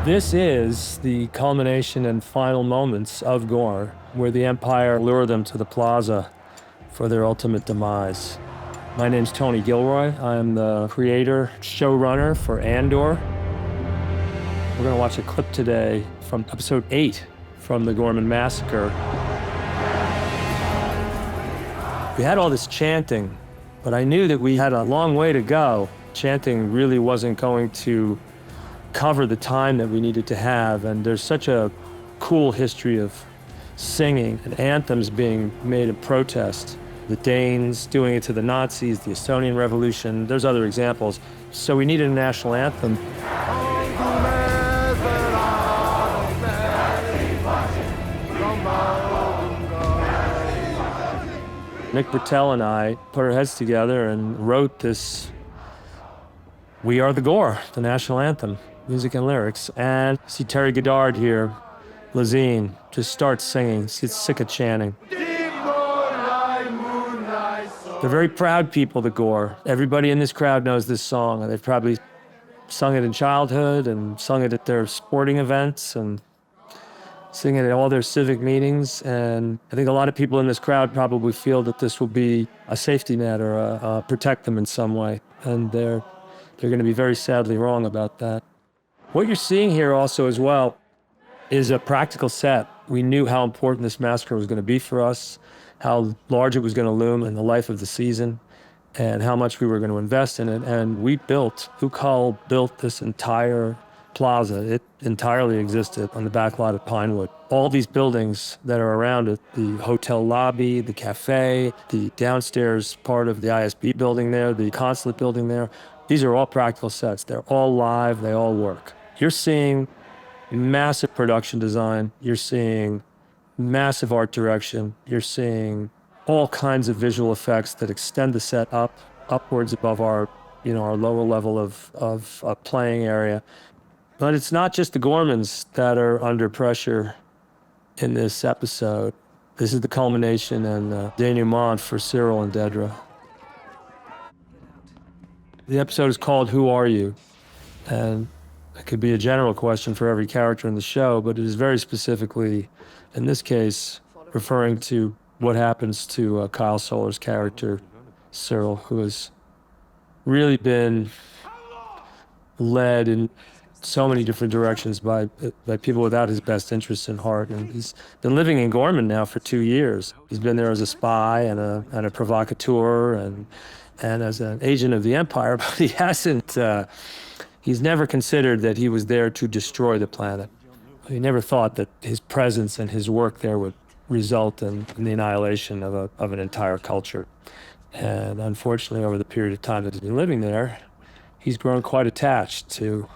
This is the culmination and final moments of Ghor, where the Empire lured them to the plaza for their ultimate demise. My name's Tony Gilroy. I'm the creator, showrunner for Andor. We're gonna watch a clip today from episode 8 from the Ghorman Massacre. We had all this chanting, but I knew that we had a long way to go. Chanting really wasn't going to cover the time that we needed to have, and there's such a cool history of singing and anthems being made in protest. The Danes doing it to the Nazis, the Estonian Revolution, there's other examples. So we needed a national anthem. Nick Bertel and I put our heads together and wrote this We Are the Ghor, the national anthem, music and lyrics. And see Terry Goddard here, Lazine, just starts singing. He's sick of chanting. They're very proud people, the Ghor. Everybody in this crowd knows this song, and they've probably sung it in childhood and sung it at their sporting events and sing it at all their civic meetings. And I think a lot of people in this crowd probably feel that this will be a safety net or protect them in some way. And they're going to be very sadly wrong about that. What you're seeing here also as well is a practical set. We knew how important this massacre was going to be for us, how large it was going to loom in the life of the season, and how much we were going to invest in it. And Ukal built this entire plaza. It entirely existed on the back lot at Pinewood. All these buildings that are around it, the hotel lobby, the cafe, the downstairs part of the ISB building there, the consulate building there, these are all practical sets. They're all live, they all work. You're seeing massive production design, you're seeing massive art direction, you're seeing all kinds of visual effects that extend the set upwards above our lower level of playing area. But it's not just the Ghormans that are under pressure in this episode. This is the culmination and denouement for Syril and Dedra. The episode is called Who Are You? And it could be a general question for every character in the show, but it is very specifically, in this case, referring to what happens to Kyle Solar's character, Syril, who has really been led in so many different directions by people without his best interests in heart. And he's been living in Ghorman now for 2 years. He's been there as a spy and a provocateur and as an agent of the Empire, but he hasn't, he's never considered that he was there to destroy the planet. He never thought that his presence and his work there would result in the annihilation of an entire culture. And unfortunately, over the period of time that he's been living there, he's grown quite attached to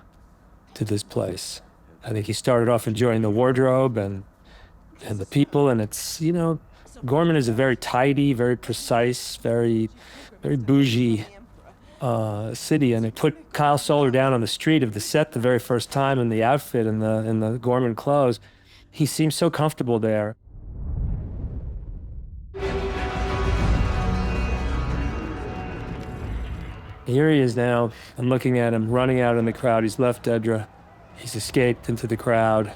this place. I think he started off enjoying the wardrobe and the people, and it's, Ghorman is a very tidy, very precise, very bougie city, and they put Kyle Solar down on the street of the set the very first time in the outfit in the Ghorman clothes. He seems so comfortable there. Here he is now. I'm looking at him running out in the crowd. He's left Dedra. He's escaped into the crowd,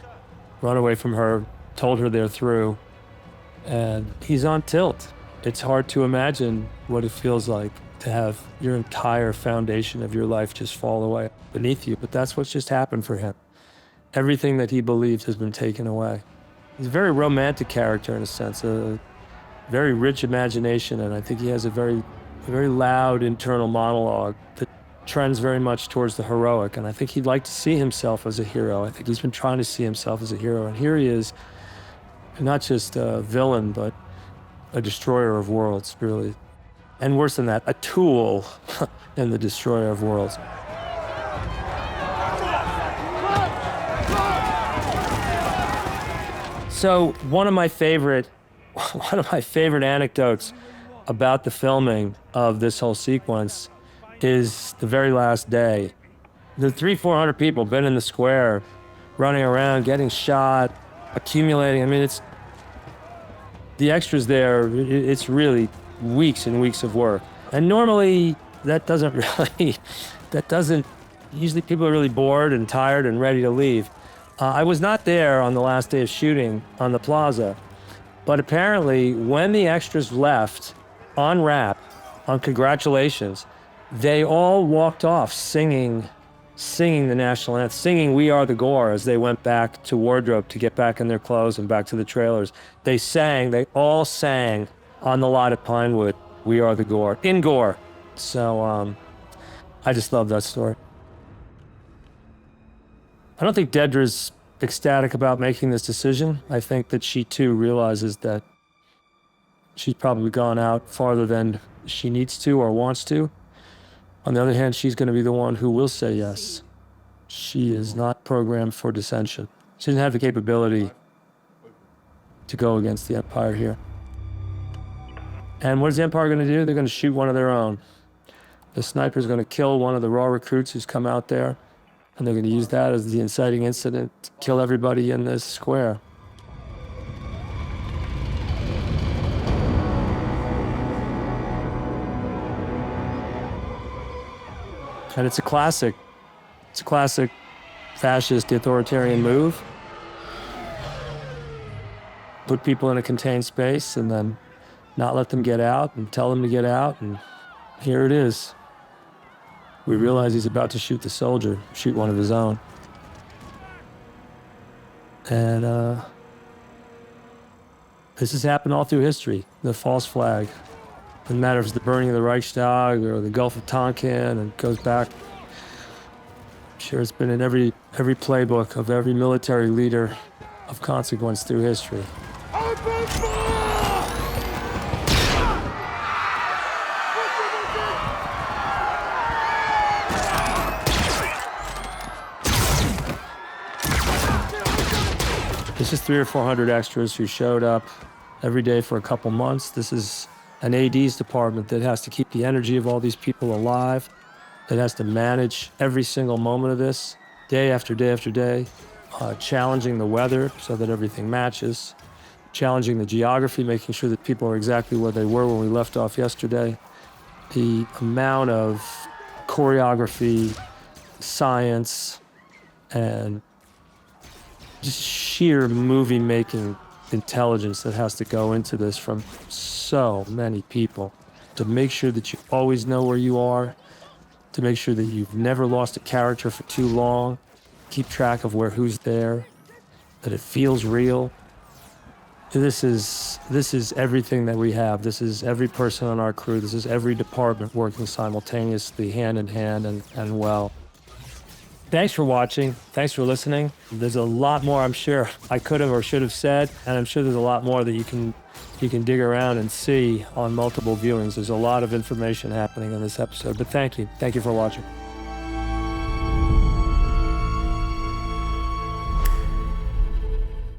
run away from her, told her they're through, and he's on tilt. It's hard to imagine what it feels like to have your entire foundation of your life just fall away beneath you, but that's what's just happened for him. Everything that he believed has been taken away. He's a very romantic character in a sense, a very rich imagination, and I think he has a very loud internal monologue that trends very much towards the heroic, and I think he'd like to see himself as a hero. I think he's been trying to see himself as a hero, and here he is, not just a villain, but a destroyer of worlds, really. And worse than that, a tool in the destroyer of worlds. So one of my favorite anecdotes about the filming of this whole sequence is the very last day. The 300-400 people been in the square, running around, getting shot, accumulating. I mean, it's the extras there. It's really weeks and weeks of work. And normally usually people are really bored and tired and ready to leave. I was not there on the last day of shooting on the plaza, but apparently when the extras left on wrap, on congratulations, they all walked off singing the national anthem, singing "We Are the Ghor" as they went back to wardrobe to get back in their clothes and back to the trailers. They all sang on the lot at Pinewood, "We Are the Ghor," in Ghor. So I just love that story. I don't think Dedra's ecstatic about making this decision. I think that she too realizes that she's probably gone out farther than she needs to or wants to. On the other hand, she's going to be the one who will say yes. She is not programmed for dissension. She doesn't have the capability to go against the Empire here. And what is the Empire going to do? They're going to shoot one of their own. The sniper's going to kill one of the raw recruits who's come out there, and they're going to use that as the inciting incident to kill everybody in this square. And it's a classic fascist authoritarian move. Put people in a contained space and then not let them get out and tell them to get out, and here it is. We realize he's about to shoot the soldier, shoot one of his own. And this has happened all through history, the false flag. Doesn't matter if it's the burning of the Reichstag or the Gulf of Tonkin, and goes back. I'm sure it's been in every playbook of every military leader of consequence through history. This is 300 or 400 extras who showed up every day for a couple months. This is an AD's department that has to keep the energy of all these people alive, that has to manage every single moment of this, day after day after day, challenging the weather so that everything matches, challenging the geography, making sure that people are exactly where they were when we left off yesterday. The amount of choreography, science, and just sheer movie-making intelligence that has to go into this from so many people to make sure that you always know where you are, to make sure that you've never lost a character for too long, keep track of who's there, that it feels real. This is everything that we have. This is every person on our crew. This is every department working simultaneously, hand in hand, and well. Thanks for watching. Thanks for listening. There's a lot more I'm sure I could have or should have said, and I'm sure there's a lot more that you can dig around and see on multiple viewings. There's a lot of information happening in this episode, but thank you. Thank you for watching.